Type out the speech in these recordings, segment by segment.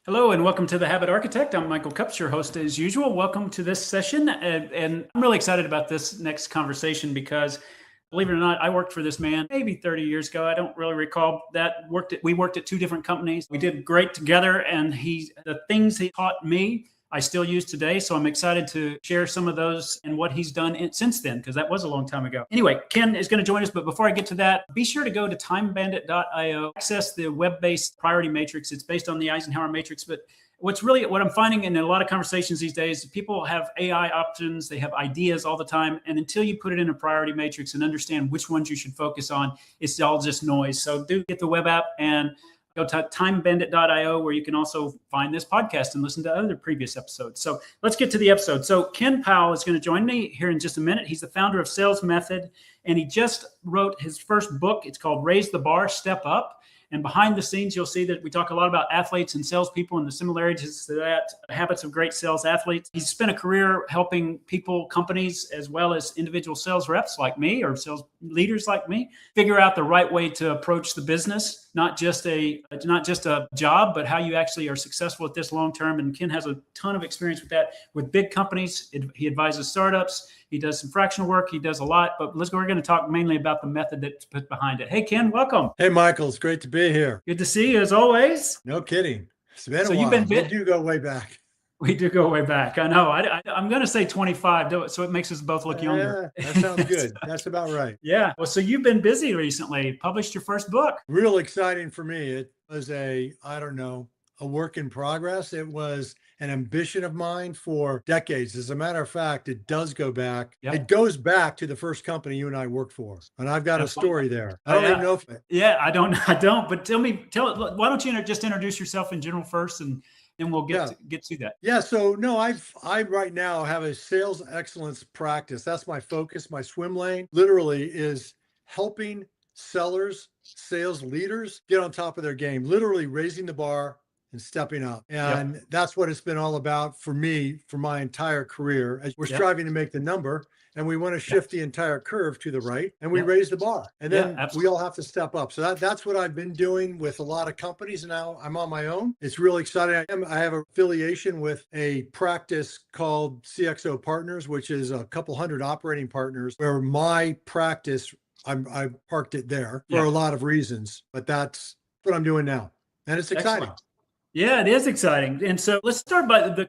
Hello and welcome to The Habit Architect. I'm Michael Cups, your host as usual. Welcome to this session. And I'm really excited about this next conversation because, believe it or not, I worked for this man maybe 30 years ago. I don't really recall that. We worked at two different companies. We did great together, and the things he taught me, I still use today. So I'm excited to share some of those and what he's done since then, because that was a long time ago. Anyway, Ken is going to join us. But before I get to that, be sure to go to timebandit.io, access the web-based priority matrix. It's based on the Eisenhower matrix. But what I'm finding in a lot of conversations these days, people have AI options, they have ideas all the time. And until you put it in a priority matrix and understand which ones you should focus on, it's all just noise. So do get the web app and go to timebandit.io, where you can also find this podcast and listen to other previous episodes. So let's get to the episode. So Ken Powell is going to join me here in just a minute. He's the founder of Sales Method, and he just wrote his first book. It's called Raise the Bar, Step Up. And behind the scenes, you'll see that we talk a lot about athletes and salespeople and the similarities to that, habits of great sales athletes. He's spent a career helping people, companies, as well as individual sales reps like me or sales leaders like me, figure out the right way to approach the business, not just a job, but how you actually are successful at this long term. And Ken has a ton of experience with that with big companies. He advises startups. He does some fractional work. He does a lot, but we're going to talk mainly about the method that's put behind it. Hey, Ken, welcome. Hey, Michael, it's great to be here. Good to see you as always. No kidding. It's been a while. We do go way back. We do go way back. I know. I'm going to say 25, so it makes us both look younger. That sounds good. That's about right. Yeah. Well, so you've been busy recently, published your first book. Real exciting for me. It was a work in progress. It was an ambition of mine for decades. As a matter of fact, it does go back. Yep. It goes back to the first company you and I worked for. And I've got a story there. I don't even know if I don't. But why don't you just introduce yourself in general first, and then we'll get to that. Yeah. So no, I right now have a sales excellence practice. That's my focus. My swim lane literally is helping sellers, sales leaders get on top of their game, literally raising the bar and stepping up. And that's what it's been all about for me, for my entire career. As we're striving to make the number, and we want to shift the entire curve to the right, and we raise the bar. And then we all have to step up. So that's what I've been doing with a lot of companies. And now I'm on my own. It's really exciting. I have an affiliation with a practice called CXO Partners, which is a couple hundred operating partners, where my practice, I parked it there for a lot of reasons, but that's what I'm doing now. And it's exciting. Excellent. Yeah, it is exciting. And so let's start by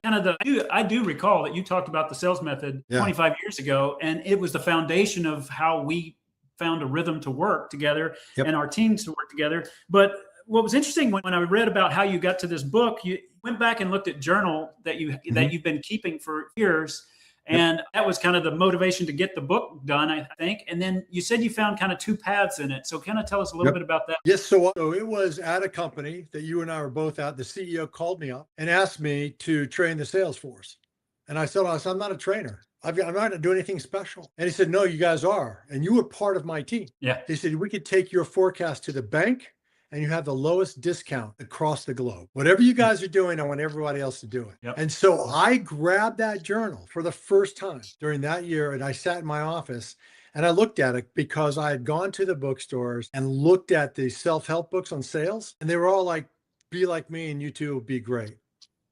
I do recall that you talked about the sales method 25 years ago, and it was the foundation of how we found a rhythm to work together and our teams to work together. But what was interesting when I read about how you got to this book, you went back and looked at journal that you've been keeping for years. And that was kind of the motivation to get the book done, I think. And then you said you found kind of two paths in it. So kind of tell us a little bit about that. Yes. So it was at a company that you and I were both at. The CEO called me up and asked me to train the sales force. And I said, I'm not a trainer. I'm not going to do anything special. And he said, no, you guys are. And you were part of my team. Yeah. He said, we could take your forecast to the bank, and you have the lowest discount across the globe. Whatever you guys are doing, I want everybody else to do it. Yep. And so I grabbed that journal for the first time during that year, and I sat in my office and I looked at it because I had gone to the bookstores and looked at the self-help books on sales, and they were all like, be like me and you two will be great.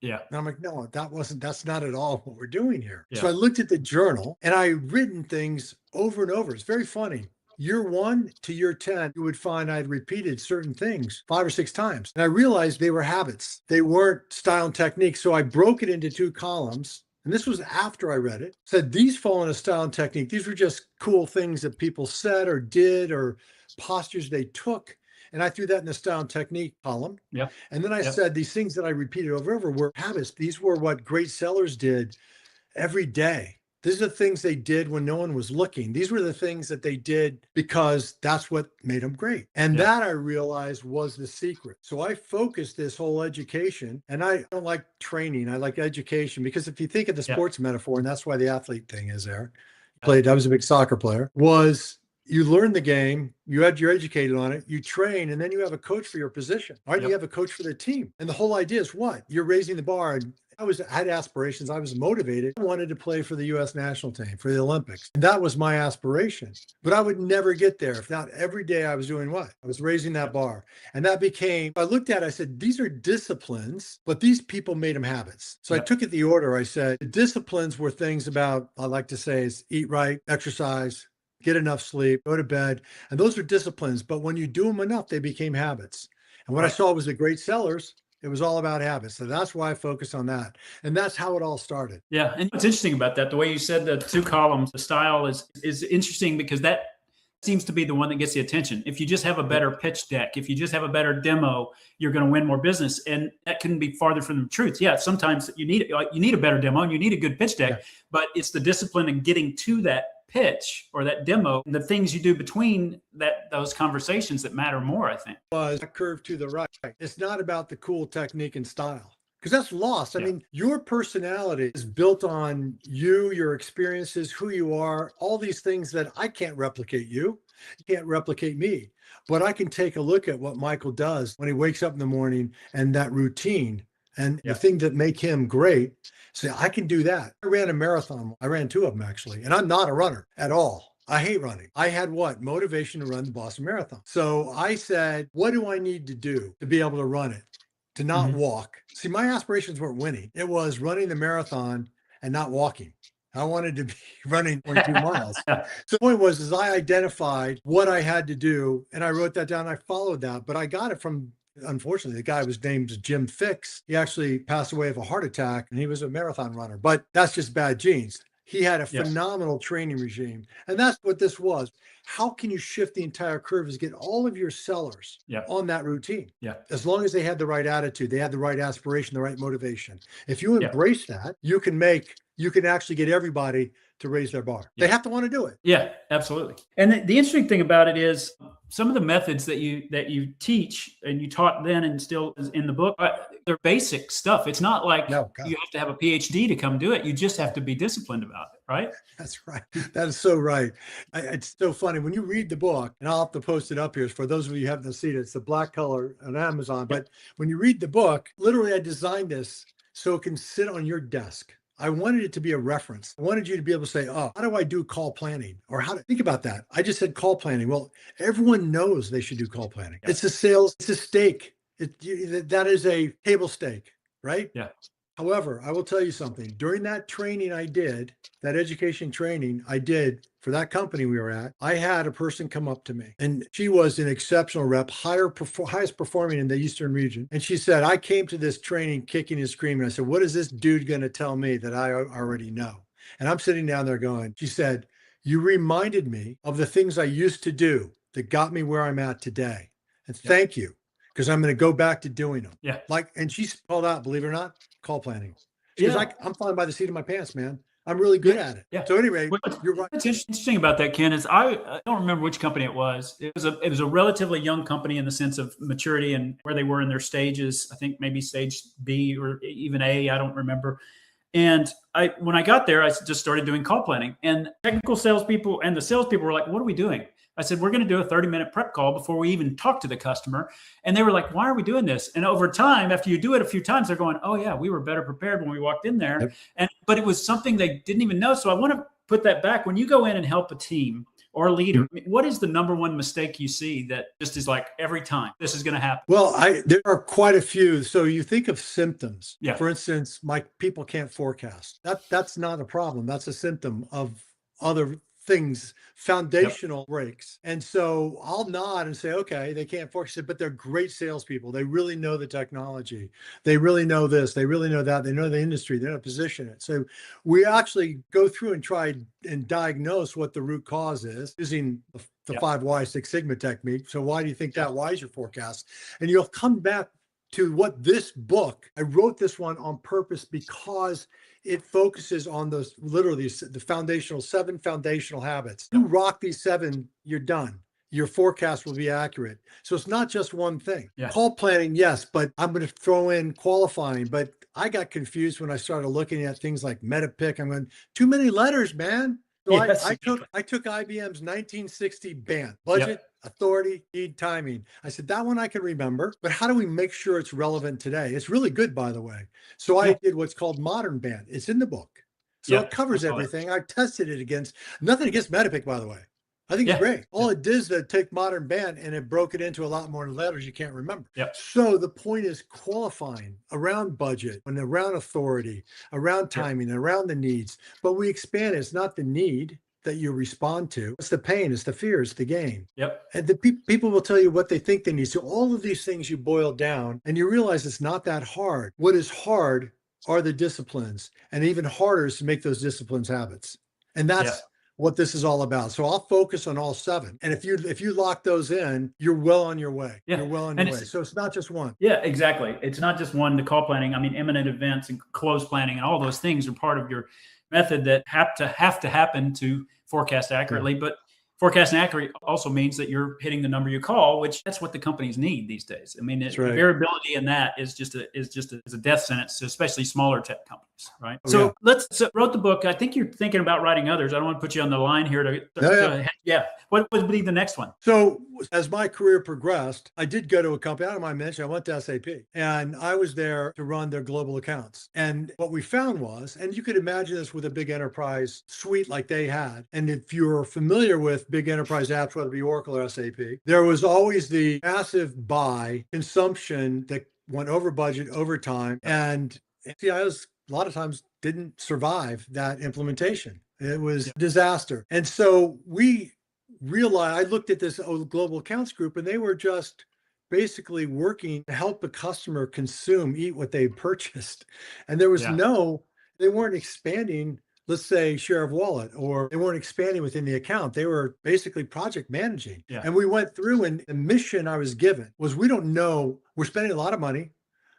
Yeah. And I'm like, no, that's not at all what we're doing here. Yeah. So I looked at the journal and I had written things over and over. It's very funny. Year 1 to year 10, you would find I'd repeated certain things 5 or 6 times. And I realized they were habits. They weren't style and technique. So I broke it into 2 columns. And this was after I read it. Said these fall into style and technique. These were just cool things that people said or did or postures they took. And I threw that in the style and technique column. Yeah. And then I said these things that I repeated over and over were habits. These were what great sellers did every day. These are the things they did when no one was looking. These were the things that they did because that's what made them great. And that I realized was the secret. So I focused this whole education, and I don't like training. I like education, because if you think of the sports metaphor, and that's why the athlete thing is there, I was a big soccer player, was you learn the game, you're educated on it, you train, and then you have a coach for your position. All right. Yep. You have a coach for the team. And the whole idea is what? You're raising the bar. And I had aspirations. I was motivated. I wanted to play for the US national team, for the Olympics. And that was my aspiration. But I would never get there if not every day I was doing what? I was raising that bar. And that became, I looked at it, I said, these are disciplines, but these people made them habits. So I took it the order. I said, the disciplines were things about, I like to say, is eat right, exercise, get enough sleep, go to bed. And those are disciplines. But when you do them enough, they became habits. And what I saw was the great sellers, it was all about habits. So that's why I focused on that. And that's how it all started. Yeah. And what's interesting about that, the way you said the two columns, the style is interesting because that seems to be the one that gets the attention. If you just have a better pitch deck, if you just have a better demo, you're going to win more business. And that couldn't be farther from the truth. Yeah, sometimes you need a better demo and you need a good pitch deck, but it's the discipline in getting to that pitch or that demo, the things you do between those conversations that matter more, I think. Was a curve to the right. It's not about the cool technique and style, because that's lost. I mean, your personality is built on you, your experiences, who you are, all these things that I can't replicate you. You can't replicate me. But I can take a look at what Michael does when he wakes up in the morning and that routine and the thing that make him great. Say, I can do that. I ran a marathon. I ran 2 of them actually. And I'm not a runner at all. I hate running. I had motivation to run the Boston Marathon. So I said, what do I need to do to be able to run it? To not walk. See, my aspirations weren't winning. It was running the marathon and not walking. I wanted to be running 22 miles. So the point was, I identified what I had to do and I wrote that down. I followed that, but I got it from, unfortunately, the guy was named Jim Fix. He actually passed away of a heart attack and he was a marathon runner, but that's just bad genes. He had a phenomenal training regime. And that's what this was. How can you shift the entire curve is get all of your sellers on that routine. As long as they had the right attitude, they had the right aspiration, the right motivation. If you embrace that, you can actually get everybody to raise their bar. They have to want to do it. Yeah, absolutely. And the interesting thing about it is some of the methods that you teach and you taught then and still is in the book, they're basic stuff. It's not like you have to have a PhD to come do it. You just have to be disciplined about it, right? That's right. That is so right. It's so funny. When you read the book, and I'll have to post it up here for those of you who haven't seen it, it's the black color on Amazon. But when you read the book, literally I designed this so it can sit on your desk. I wanted it to be a reference. I wanted you to be able to say, oh, how do I do call planning? Or how to think about that. I just said call planning. Well, everyone knows they should do call planning. It's a sales, it's a stake. That is a table stake, right? Yeah. However, I will tell you something. During that training I did, that education training I did for that company we were at, I had a person come up to me and she was an exceptional rep, highest performing in the Eastern region. And she said, I came to this training kicking and screaming. I said, what is this dude going to tell me that I already know? And I'm sitting down there going, she said, you reminded me of the things I used to do that got me where I'm at today. And thank you, because I'm going to go back to doing them. Yeah. And she called out, believe it or not, call planning. She was like, I'm flying by the seat of my pants, man. I'm really good at it. Yeah. So anyway, you're right. What's interesting about that, Ken, is I don't remember which company it was. It was a relatively young company in the sense of maturity and where they were in their stages. I think maybe stage B or even A. I don't remember. And when I got there, I just started doing call planning. And technical salespeople and the salespeople were like, "What are we doing?" I said, we're going to do a 30-minute prep call before we even talk to the customer. And they were like, why are we doing this? And over time, after you do it a few times, they're going, oh yeah, we were better prepared when we walked in there. But it was something they didn't even know. So I want to put that back. When you go in and help a team or a leader, what is the number one mistake you see that just is like every time this is going to happen? Well, there are quite a few. So you think of symptoms. Yeah. For instance, my people can't forecast. That's not a problem. That's a symptom of other things, foundational breaks. And so I'll nod and say, okay, they can't forecast it, but they're great salespeople. They really know the technology. They really know this. They really know that. They know the industry. They know how to position it. So we actually go through and try and diagnose what the root cause is using the 5 Why 6 Sigma technique. So why do you think that? Why is your forecast? And you'll come back to what this book, I wrote this one on purpose because it focuses on those literally the 7 foundational habits. You rock these 7, you're done. Your forecast will be accurate. So it's not just one thing. Call planning, yes, but I'm going to throw in qualifying. But I got confused when I started looking at things like MetaPick. I'm going, too many letters, man. So Yes. I took IBM's 1960 band, Yep. budget, authority, need, timing. I said, that one I can remember, but how do we make sure it's relevant today? It's really good, by the way. So I Yeah. did what's called modern band. It's in the book. So Yeah. it covers I saw that. everything. I tested it against nothing against Metapic, by the way. I think it's Yeah. great. All Yeah. it did is that take modern band and it broke it into a lot more letters you can't remember. Yep. So the point is qualifying around budget and around authority, around Yep. timing, around the needs. But we expand it. It's not the need that you respond to. It's the pain, it's the fear, it's the gain. Yep. And the people will tell you what they think they need. So all of these things you boil down and you realize it's not that hard. What is hard are the disciplines, and even harder is to make those disciplines habits. And that's Yeah. what this is all about. So I'll focus on all 7. And if you lock those in, you're well on your way. Yeah. You're well on And your way. So it's not just one. Yeah, exactly. It's not just one, the call planning. I mean, imminent events and close planning and all those things are part of your method that have to happen to forecast accurately. But forecast accurate also means that you're hitting the number you call, which that's what the companies need these days. I mean, That's the right. variability in that is just a death sentence, to especially smaller tech companies, right? Oh, So wrote the book. I think you're thinking about writing others. I don't want to put you on the line here to What would be the next one? So as my career progressed, I did go to a company, I don't mind mentioning, I went to SAP and I was there to run their global accounts. And what we found was, and you could imagine this with a big enterprise suite like they had. And if you're familiar with big enterprise apps, whether it be Oracle or SAP, there was always the massive buy consumption that went over budget, over time. And CIOs a lot of times didn't survive that implementation. It was a disaster. And so we realized, I looked at this global accounts group and they were just basically working to help the customer eat what they purchased. And there was they weren't expanding, let's say, share of wallet, or they weren't expanding within the account. They were basically project managing. Yeah. And we went through, and the mission I was given was, we don't know, we're spending a lot of money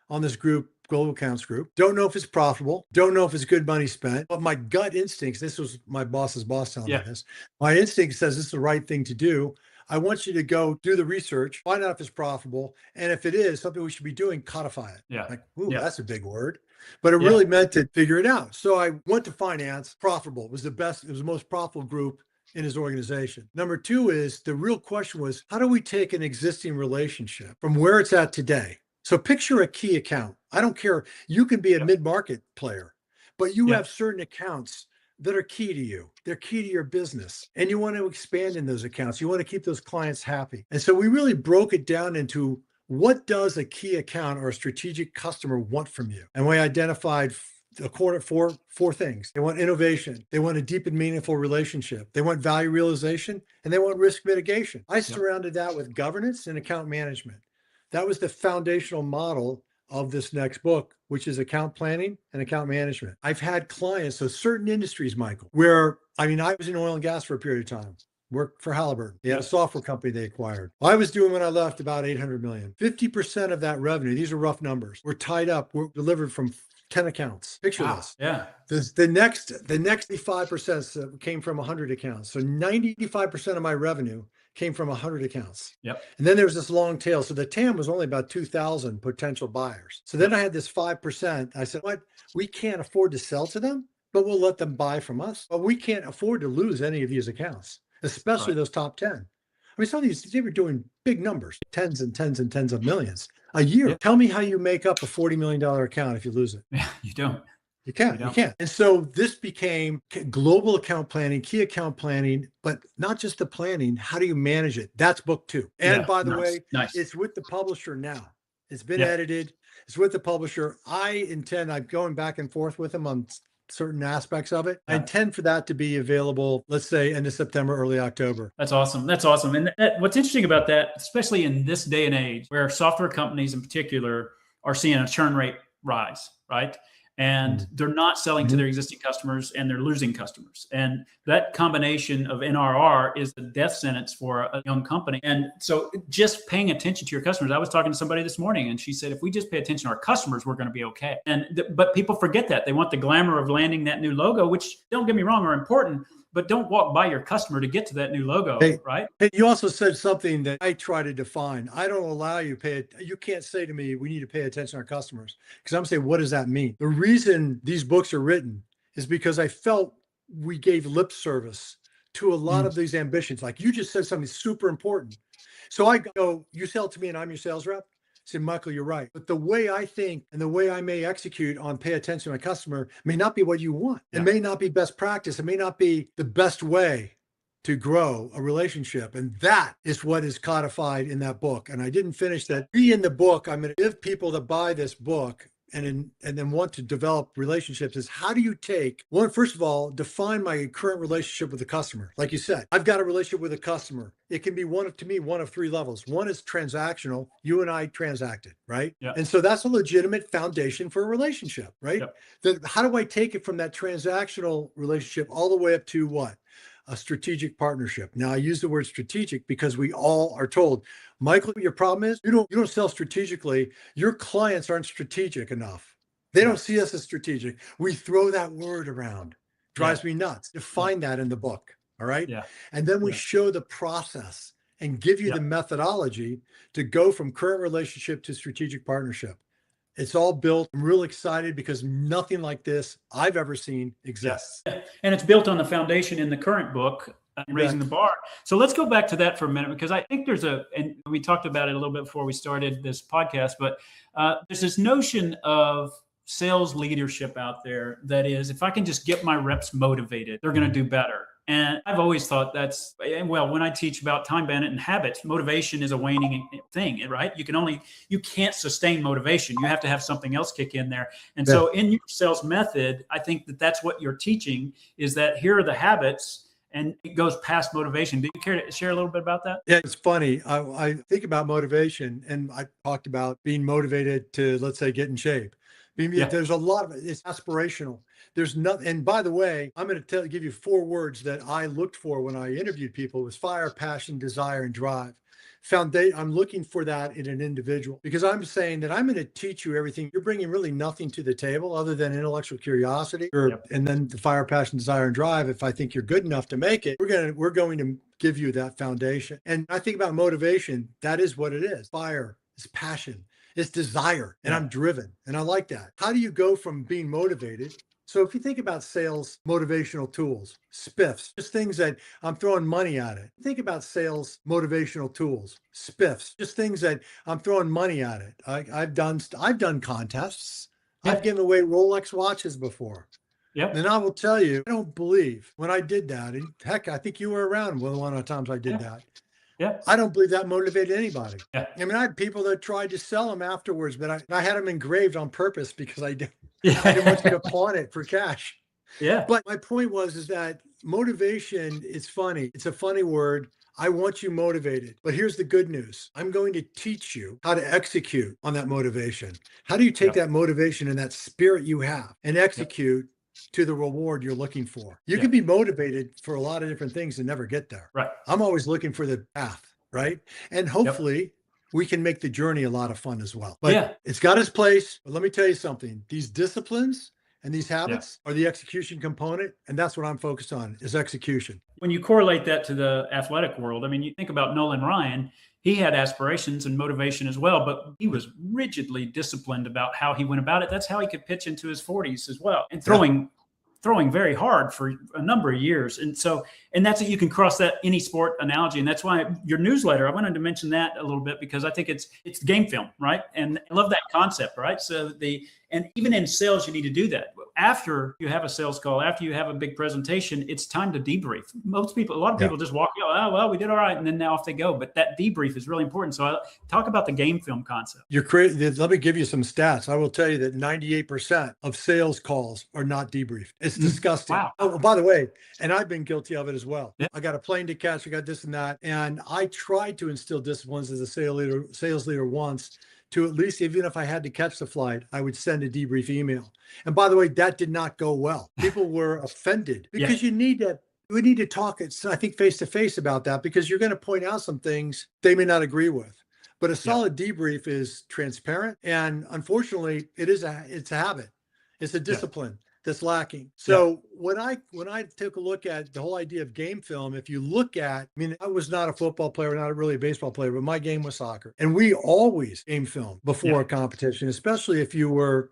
on this group, global accounts group. Don't know if it's profitable. Don't know if it's good money spent. But my gut instincts, this was my boss's boss telling me this. My instinct says this is the right thing to do. I want you to go do the research, find out if it's profitable. And if it is something we should be doing, codify it. Yeah. Like, ooh, that's a big word. But it really meant to figure it out. So I went to finance. Profitable. It was the best. It was the most profitable group in his organization. Number 2 is, the real question was, how do we take an existing relationship from where it's at today? So picture a key account. I don't care. You can be a mid-market player, but you have certain accounts that are key to you. They're key to your business, and you want to expand in those accounts. You want to keep those clients happy. And so we really broke it down into, what does a key account or a strategic customer want from you? And we identified four things. They want innovation. They want a deep and meaningful relationship. They want value realization, and they want risk mitigation. I surrounded that with governance and account management. That was the foundational model of this next book, which is account planning and account management. I've had clients, so certain industries, Michael, where, I was in oil and gas for a period of time. Worked for Halliburton. They had a software company they acquired. I was doing, when I left, about 800 million. 50% of that revenue, these are rough numbers, were tied up, were delivered from 10 accounts. Picture this. Yeah. The next 5% came from 100 accounts. So 95% of my revenue came from 100 accounts. Yep. And then there was this long tail. So the TAM was only about 2,000 potential buyers. So then I had this 5%. I said, what? We can't afford to sell to them, but we'll let them buy from us. But we can't afford to lose any of these accounts, especially those top 10. Some of these, they were doing big numbers, tens and tens and tens of millions a year. Yeah. Tell me how you make up a $40 million account if you lose it. Yeah, you don't. You can't. And so this became global account planning, key account planning, but not just the planning. How do you manage it? That's book 2. And by the way, it's with the publisher now. It's been edited. It's with the publisher. I'm going back and forth with them on certain aspects of it. I intend for that to be available, let's say, end of September, early October. That's awesome. And what's interesting about that, especially in this day and age, where software companies in particular are seeing a churn rate rise, right? And they're not selling to their existing customers, and they're losing customers. And that combination of NRR is the death sentence for a young company. And so just paying attention to your customers. I was talking to somebody this morning, and she said, if we just pay attention to our customers, we're going to be okay. But people forget that. They want the glamour of landing that new logo, which, don't get me wrong, are important, but don't walk by your customer to get to that new logo, right? Hey, you also said something that I try to define. I don't allow you you can't say to me, we need to pay attention to our customers. Because I'm saying, what does that mean? The reason these books are written is because I felt we gave lip service to a lot of these ambitions. Like you just said something super important. So I go, you sell to me and I'm your sales rep. I said, Michael, you're right. But the way I think and the way I may execute on pay attention to my customer may not be what you want. It may not be best practice. It may not be the best way to grow a relationship. And that is what is codified in that book. And I didn't finish that. In the book, I'm going to give people that buy this book and then want to develop relationships is how do you take one, first of all, define my current relationship with the customer. Like you said, I've got a relationship with a customer. It can be one of 3 levels. One is transactional. You and I transacted, right? Yeah. And so that's a legitimate foundation for a relationship, right? Yeah. How do I take it from that transactional relationship all the way up to what? A strategic partnership. Now I use the word strategic because we all are told, Michael, your problem is you don't sell strategically. Your clients aren't strategic enough. They don't see us as strategic. We throw that word around. Drives me nuts. Define that in the book. All right. Yeah. And then we show the process and give you the methodology to go from current relationship to strategic partnership. It's all built. I'm real excited because nothing like this I've ever seen exists. Yeah. And it's built on the foundation in the current book, Raising the Bar. So let's go back to that for a minute, because I think and we talked about it a little bit before we started this podcast, but there's this notion of sales leadership out there that is, if I can just get my reps motivated, they're going to do better. And I've always thought when I teach about Time Bandit and habits, motivation is a waning thing, right? You can't sustain motivation. You have to have something else kick in there. And so in your sales method, I think that's what you're teaching, is that here are the habits, and it goes past motivation. Do you care to share a little bit about that? Yeah, it's funny. I think about motivation, and I talked about being motivated to, let's say, get in shape. There's a lot of it. It's aspirational. There's nothing. And by the way, I'm going to give you 4 words that I looked for when I interviewed people. It was fire, passion, desire, and drive. I'm looking for that in an individual, because I'm saying that I'm going to teach you everything. You're bringing really nothing to the table other than intellectual curiosity, and then the fire, passion, desire, and drive. If I think you're good enough to make it, we're going to give you that foundation. And I think about motivation. That is what it is. Fire is passion. It's desire, and I'm driven, and I like that. How do you go from being motivated? So if you think about sales motivational tools, spiffs, just things that I'm throwing money at it. Think about sales motivational tools, spiffs, just things that I'm throwing money at it. I've done contests. I've given away Rolex watches before. Yep. And I will tell you, I don't believe when I did that. And heck, I think you were around one of the times I did that. Yeah. I don't believe that motivated anybody. Yeah. I mean, I had people that tried to sell them afterwards, but I had them engraved on purpose because I didn't want you to pawn it for cash. Yeah. But my point is that motivation is funny. It's a funny word. I want you motivated. But here's the good news. I'm going to teach you how to execute on that motivation. How do you take that motivation and that spirit you have and execute to the reward you're looking for? You can be motivated for a lot of different things and never get there. Right. I'm always looking for the path, right? And hopefully we can make the journey a lot of fun as well. But it's got its place. But let me tell you something. These disciplines and these habits are the execution component. And that's what I'm focused on, is execution. When you correlate that to the athletic world, I mean, you think about Nolan Ryan. He had aspirations and motivation as well, but he was rigidly disciplined about how he went about it. That's how he could pitch into his 40s as well, and throwing very hard for a number of years. And so, and that's it. You can cross that any sport analogy. And that's why your newsletter, I wanted to mention that a little bit, because I think it's game film, right? And I love that concept, right? So and even in sales, you need to do that. After you have a sales call, after you have a big presentation, it's time to debrief. A lot of people just walk out, oh, well, we did all right. And then now off they go. But that debrief is really important. So I talk about the game film concept. Let me give you some stats. I will tell you that 98% of sales calls are not debriefed. It's disgusting. Wow. Oh, by the way, and I've been guilty of it as well. I got a plane to catch. I got this and that. And I tried to instill disciplines as a sales leader once, to at least, even if I had to catch the flight, I would send a debrief email. And by the way, that did not go well. People were offended because we need to talk, I think, face to face about that, because you're going to point out some things they may not agree with. But a solid debrief is transparent. And unfortunately, it's a habit. It's a discipline that's lacking. So when I took a look at the whole idea of game film, if you look at, I mean, I was not a football player, not really a baseball player, but my game was soccer. And we always game film before a competition, especially if you were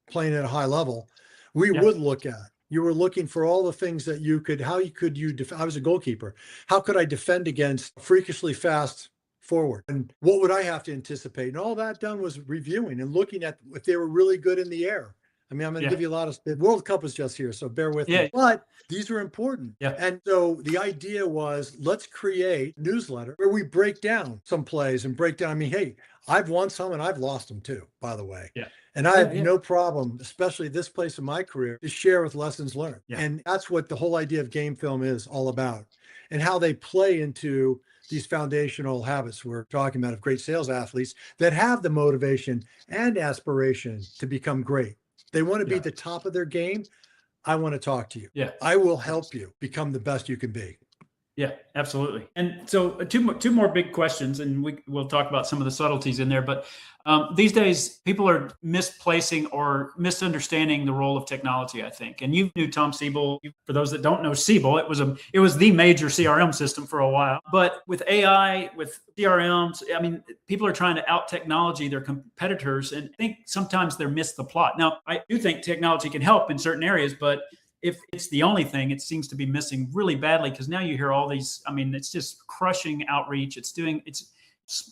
playing at a high level. We would look at You were looking for all the things that you could, I was a goalkeeper. How could I defend against a freakishly fast forward? And what would I have to anticipate? And all that done was reviewing and looking at if they were really good in the air. I mean, I'm going to give you a lot of, the World Cup was just here, so bear with me. But these are important. And so the idea was, let's create a newsletter where we break down some plays and break down. I mean, hey, I've won some and I've lost them too, by the way. And I have no problem, especially this place in my career, to share with lessons learned. And that's what the whole idea of game film is all about, and how they play into these foundational habits we're talking about of great sales athletes that have the motivation and aspiration to become great. They want to be at the top of their game. I want to talk to you. I will help you become the best you can be. Yeah, absolutely. And so two more big questions, and we'll talk about some of the subtleties in there. But these days, people are misplacing or misunderstanding the role of technology, I think. And you knew Tom Siebel. For those that don't know Siebel, it was the major CRM system for a while. But with AI, with CRMs, I mean, people are trying to out technology their competitors, and I think sometimes they're missed the plot. Now, I do think technology can help in certain areas, but if it's the only thing, it seems to be missing really badly, because now you hear all these, I mean, it's just crushing outreach. It's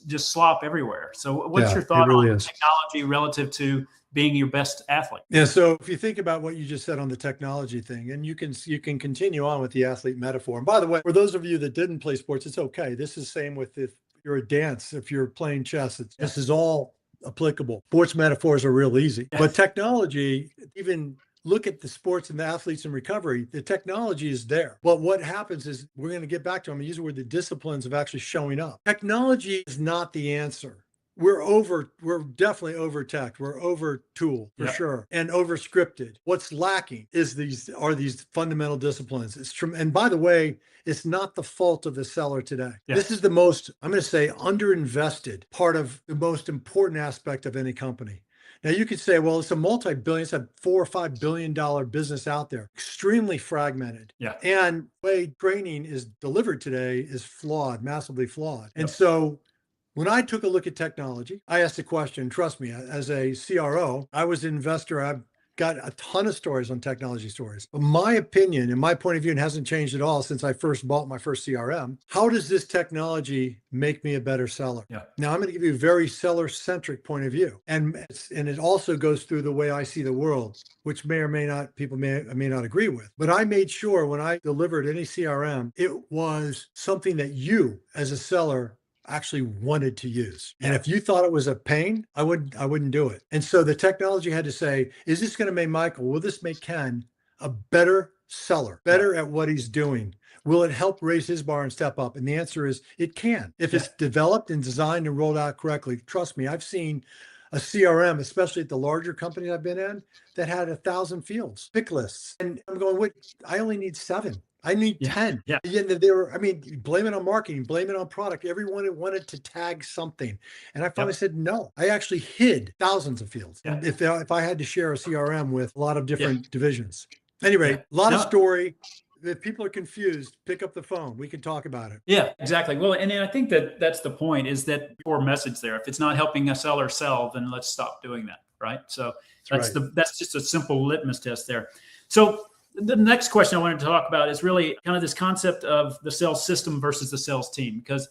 just slop everywhere. So what's your thought on technology relative to being your best athlete? Yeah. So if you think about what you just said on the technology thing, and you can continue on with the athlete metaphor. And by the way, for those of you that didn't play sports, it's okay. This is same with if you're a dance, if you're playing chess, this is all applicable. Sports metaphors are real easy, but technology, even look at the sports and the athletes in recovery, the technology is there. But what happens is, we're going to get back to, I'm going to use the word, the disciplines of actually showing up. Technology is not the answer. We're definitely over tech. We're over tool for sure, and over scripted. What's lacking is these fundamental disciplines. And by the way, it's not the fault of the seller today. This is the most, I'm going to say, underinvested part of the most important aspect of any company. Now you could say, well, it's a multi-billion, it's a $4 or $5 billion business out there, extremely fragmented. And the way training is delivered today is flawed, massively flawed. And so when I took a look at technology, I asked a question. Trust me, as a CRO, I was an investor. I've got a ton of stories on technology stories. But my opinion and my point of view, and hasn't changed at all since I first bought my first CRM, how does this technology make me a better seller? Now I'm going to give you a very seller-centric point of view. And it also goes through the way I see the world, which may or may not, people may not agree with. But I made sure when I delivered any CRM, it was something that you as a seller actually wanted to use. And if you thought it was a pain, I wouldn't do it. And so the technology had to say, is this going to make Michael, will this make Ken a better seller, better at what he's doing? Will it help raise his bar and step up? And the answer is it can. If it's developed and designed and rolled out correctly. Trust me, I've seen a CRM, especially at the larger companies I've been in, that had 1,000 fields, pick lists. And I'm going, wait, I only need 7. I need 10. They were, I mean, blame it on marketing, blame it on product. Everyone wanted to tag something. And I finally said, no, I actually hid thousands of fields. If I had to share a CRM with a lot of different divisions. Anyway, a lot of story. If people are confused, pick up the phone. We can talk about it. Yeah, exactly. Well, and I think that's the point, is that core message there. If it's not helping a seller sell, then let's stop doing that. Right. So that's just a simple litmus test there. So the next question I wanted to talk about is really kind of this concept of the sales system versus the sales team, because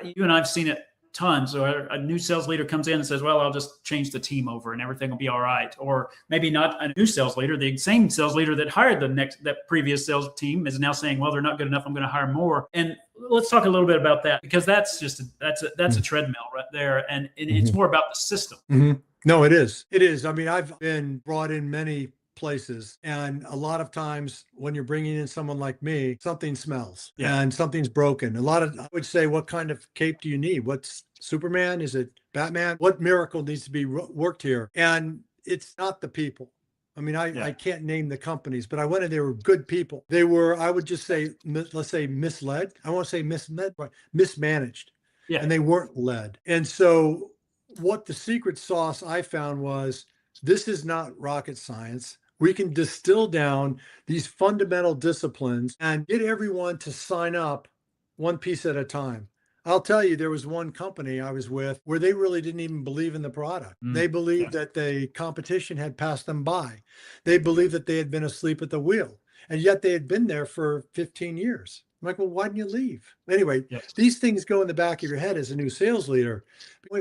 you and I've seen it tons. So a new sales leader comes in and says, well, I'll just change the team over and everything will be all right. Or maybe not a new sales leader, the same sales leader that hired that previous sales team is now saying, well, they're not good enough, I'm going to hire more. And let's talk a little bit about that, because that's a treadmill right there. And it's more about the system. No, it is. It is. I mean, I've been brought in many places, and a lot of times when you're bringing in someone like me, something smells and something's broken. I would say, what kind of cape do you need? What's Superman? Is it Batman? What miracle needs to be worked here? And it's not the people. I mean, I can't name the companies, but I went in, they were good people. They were, I would just say, let's say misled. I won't say misled, but mismanaged. And they weren't led. And so what the secret sauce I found was, this is not rocket science. We can distill down these fundamental disciplines and get everyone to sign up one piece at a time. I'll tell you, there was one company I was with where they really didn't even believe in the product. They believed that the competition had passed them by. They believed that they had been asleep at the wheel, and yet they had been there for 15 years. I'm like, well, why didn't you leave? Anyway, Yes. these things go in the back of your head as a new sales leader.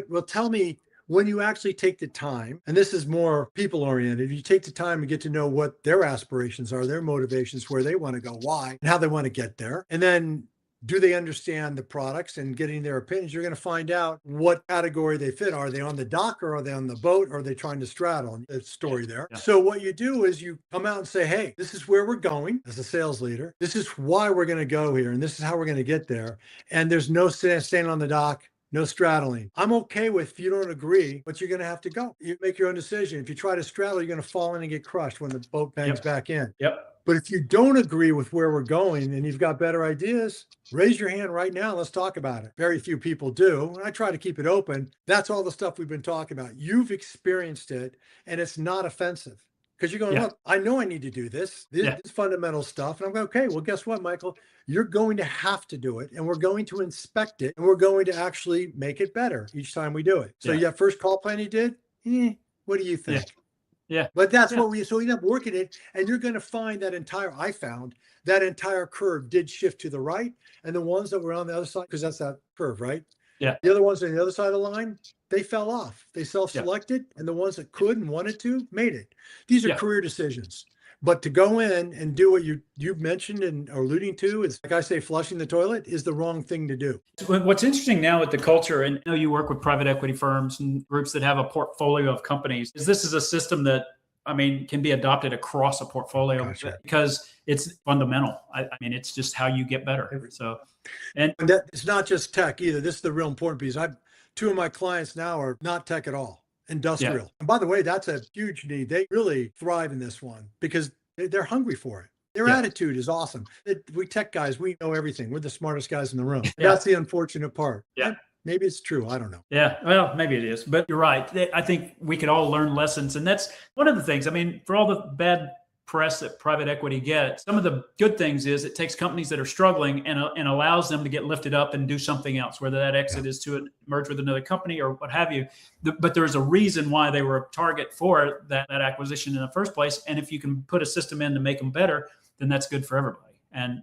Well, tell me, when you actually take the time, and this is more people oriented, you take the time to get to know what their aspirations are, their motivations, where they want to go, why, and how they want to get there. And then do they understand the products and getting their opinions? You're going to find out what category they fit. Are they on the dock, or are they on the boat, or are they trying to straddle? The story there. Yeah. So what you do is you come out and say, hey, this is where we're going as a sales leader. This is why we're going to go here, and this is how we're going to get there. And there's no standing on the dock. No straddling. I'm okay with if you don't agree, but you're going to have to go. You make your own decision. If you try to straddle, you're going to fall in and get crushed when the boat bangs back in. Yep. But if you don't agree with where we're going and you've got better ideas, raise your hand right now. Let's talk about it. Very few people do. And I try to keep it open. That's all the stuff we've been talking about. You've experienced it, and it's not offensive. Because you're going, look, I know I need to do this. This is fundamental stuff. And I'm going, okay, well, guess what, Michael? You're going to have to do it, and we're going to inspect it, and we're going to actually make it better each time we do it. So that first call plan you did, what do you think? Yeah. But that's what so we end up working it, and you're going to find I found that entire curve did shift to the right, and the ones that were on the other side, because that's that curve, right? Yeah. The other ones on the other side of the line, they fell off. They self-selected, and the ones that could and wanted to made it. These are career decisions. But to go in and do what you've mentioned and are alluding to is, like I say, flushing the toilet is the wrong thing to do. What's interesting now with the culture, and I know you work with private equity firms and groups that have a portfolio of companies, is this is a system that, I mean, can be adopted across a portfolio because it's fundamental. I mean, it's just how you get better. So, and that, it's not just tech either. This is the real important piece. Two of my clients now are not tech at all. Industrial. Yeah. And by the way, that's a huge need. They really thrive in this one because they're hungry for it. Their attitude is awesome. We tech guys, we know everything. We're the smartest guys in the room. That's the unfortunate part. Yeah. Maybe it's true. I don't know. Yeah. Well, maybe it is, but you're right. I think we could all learn lessons. And that's one of the things. I mean, for all the bad press that private equity gets, some of the good things is it takes companies that are struggling and allows them to get lifted up and do something else, whether that exit is to merge with another company or what have you. But there's a reason why they were a target for that acquisition in the first place. And if you can put a system in to make them better, then that's good for everybody. And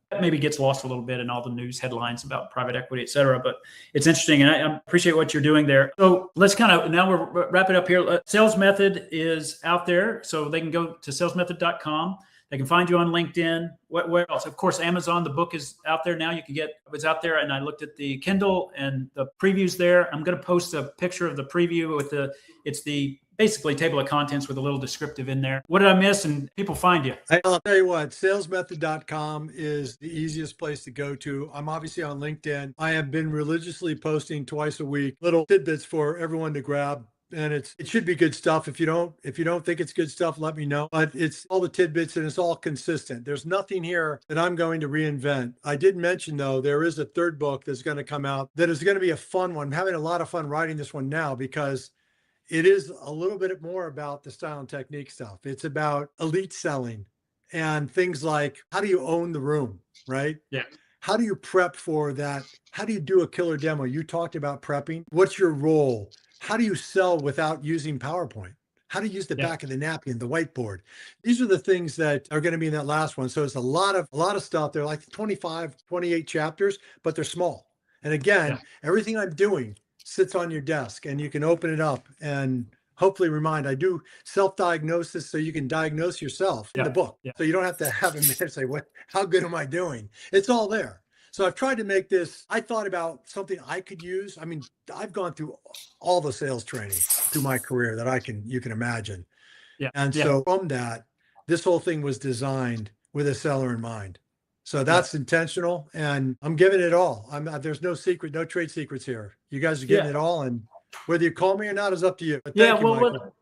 that maybe gets lost a little bit in all the news headlines about private equity, et cetera. But it's interesting, and I appreciate what you're doing there. So let's now we're wrapping up here. Sales Method is out there, so they can go to salesmethod.com. They can find you on LinkedIn. Where else? Of course, Amazon. The book is out there now. You can get it's out there, and I looked at the Kindle and the previews there. I'm going to post a picture of the preview with it's the basically table of contents with a little descriptive in there. What did I miss? And people find you. I'll tell you what, salesmethod.com is the easiest place to go to. I'm obviously on LinkedIn. I have been religiously posting twice a week, little tidbits for everyone to grab. And it should be good stuff. If you don't think it's good stuff, let me know. But it's all the tidbits and it's all consistent. There's nothing here that I'm going to reinvent. I did mention, though, there is a third book that's going to come out that is going to be a fun one. I'm having a lot of fun writing this one now because it is a little bit more about the style and technique stuff. It's about elite selling and things like, how do you own the room, right? Yeah. How do you prep for that? How do you do a killer demo? You talked about prepping. What's your role? How do you sell without using PowerPoint? How to use the back of the napkin, the whiteboard. These are the things that are going to be in that last one. So it's a lot of stuff. They're like 25, 28 chapters, but they're small. And again, everything I'm doing sits on your desk and you can open it up and hopefully I do self-diagnosis so you can diagnose yourself in the book. So you don't have to have a minute say, how good am I doing? It's all there. So I've tried to make this, I thought about something I could use. I mean, I've gone through all the sales training through my career that you can imagine. And so from that, this whole thing was designed with a seller in mind. So that's intentional, and I'm giving it all. There's no secret, no trade secrets here. You guys are getting it all, and whether you call me or not is up to you. But thank you, Michael.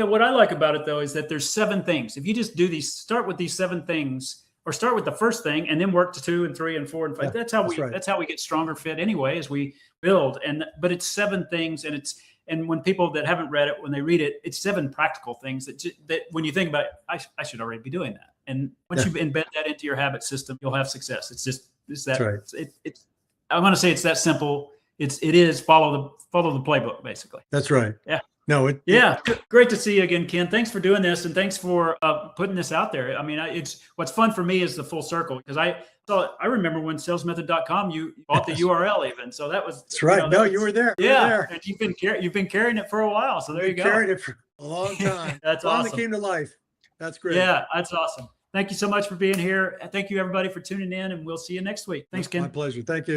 What I like about it though is that there's 7 things. If you just start with these 7 things, or start with the first thing and then work to 2 and 3 and 4 and 5. That's how we get stronger fit anyway as we build. But it's 7 things, and when people that haven't read it, when they read it, it's 7 practical things that when you think about it, I should already be doing that. And once you embed that into your habit system, you'll have success. It's that. I'm going to say it's that simple. It is follow the playbook, basically. That's right. Yeah. No, Yeah, great to see you again, Ken. Thanks for doing this, and thanks for putting this out there. I mean, it's what's fun for me is the full circle, because I remember when salesmethod.com, you bought the URL even, so that's right. You were there. Yeah, you were there. And you've been carrying it for a while, so there you go. Carried it for a long time. That's Finally awesome. came to life. That's great. Yeah, that's awesome. Thank you so much for being here. Thank you everybody for tuning in, and we'll see you next week. Thanks, Ken. My pleasure. Thank you.